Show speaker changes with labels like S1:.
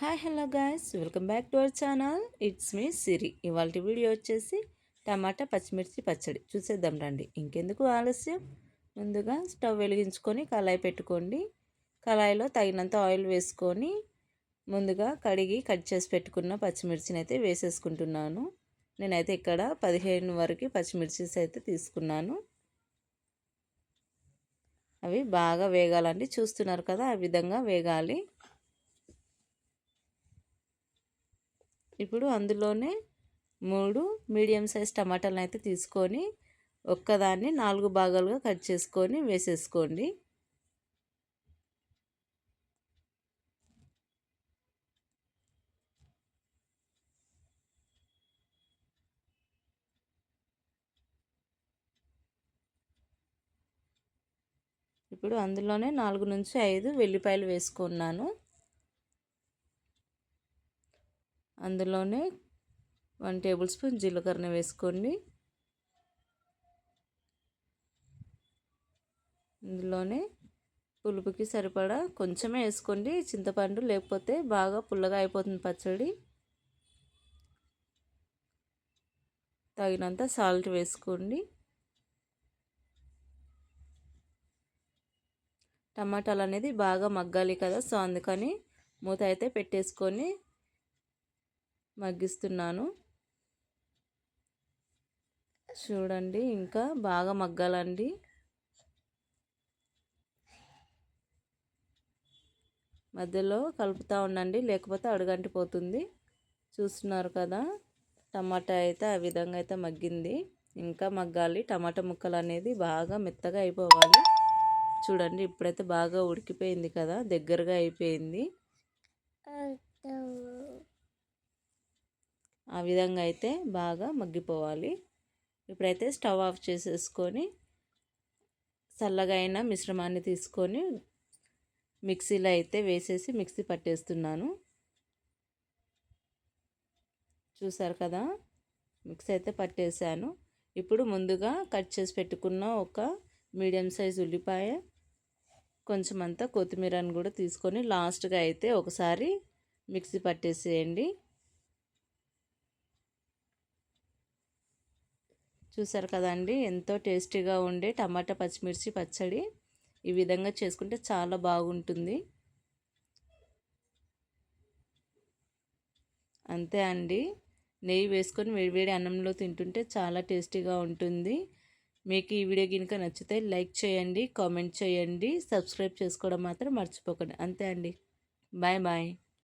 S1: Hi hello guys, welcome back to our channel. It's me Siri. ఇవాళ video వచ్చేసి టమాటా పచ్చిమిర్చి పచ్చడి చూసేద్దాం రండి. ఇంకెందుకు ఆలస్యం, ముందుగా స్టవ్ వెలిగించుకొని కళాయి పెట్టుకోండి. కళాయిలో తగినంత ఆయిల్ వేసుకొని ముందుగా కడిగి కట్ చేసి పెట్టుకున్న పచ్చిమిర్చిని అయితే వేసేసుకుంటున్నాను. నేనైతే ఇక్కడ 15 వరకు పచ్చిమిర్చిస్ అయితే తీసుకున్నాను. అవి బాగా వేగాలండి, చూస్తున్నారు కదా, ఆ విధంగా వేగాలి. ఇప్పుడు అందులోనే 3 మీడియం సైజ్ టమాటాలను అయితే తీసుకొని ఒక్కదాన్ని 4 భాగాలుగా కట్ చేసుకొని వేసేసుకోండి. ఇప్పుడు అందులోనే 4 నుంచి 5 వెల్లిపాయలు వేసుకున్నాను. అందులోనే 1 టేబుల్ స్పూన్ జీలకర్ర వేసుకోండి. ఇందులోనే పులుపుకి సరిపడా కొంచెమే వేసుకోండి చింతపండు, లేకపోతే బాగా పుల్లగా అయిపోతుంది పచ్చడి. తగినంత సాల్ట్ వేసుకోండి. టమాటాలు అనేది బాగా మగ్గాలి కదా, సో అందుకని మూత అయితే పెట్టేసుకొని మగ్గిస్తున్నాను. చూడండి, ఇంకా బాగా మగ్గాలండి. మధ్యలో కలుపుతూ ఉండండి, లేకపోతే అడుగంటిపోతుంది. చూస్తున్నారు కదా, టమాటా అయితే ఆ విధంగా అయితే మగ్గింది. ఇంకా మగ్గాలి. టమాటా ముక్కలు అనేది బాగా మెత్తగా అయిపోవాలి. చూడండి, ఇప్పుడైతే బాగా ఉడికిపోయింది కదా, దగ్గరగా అయిపోయింది. ఆ విధంగా అయితే బాగా మగ్గిపోవాలి. ఇప్పుడైతే స్టవ్ ఆఫ్ చేసేసుకొని చల్లగా అయిన మిశ్రమాన్ని తీసుకొని మిక్సీలో అయితే వేసేసి మిక్సీ పట్టేస్తున్నాను. చూసారు కదా, మిక్సీ అయితే పట్టేశాను. ఇప్పుడు ముందుగా కట్ చేసి పెట్టుకున్న ఒక మీడియం సైజ్ ఉల్లిపాయ, కొంచెం అంతా కొత్తిమీరని కూడా తీసుకొని లాస్ట్గా అయితే ఒకసారి మిక్సీ పట్టేసేయండి. చూసారు కదండి, ఎంతో టేస్టీగా ఉండే టమాటా పచ్చిమిర్చి పచ్చడి ఈ విధంగా చేసుకుంటే చాలా బాగుంటుంది. అంతే అండి, నెయ్యి వేసుకొని వేడివేడి అన్నంలో తింటుంటే చాలా టేస్టీగా ఉంటుంది. మీకు ఈ వీడియో కనుక నచ్చితే లైక్ చేయండి, కామెంట్ చేయండి, సబ్స్క్రైబ్ చేసుకోవడం మాత్రం మర్చిపోకండి. అంతే అండి, బాయ్ బాయ్.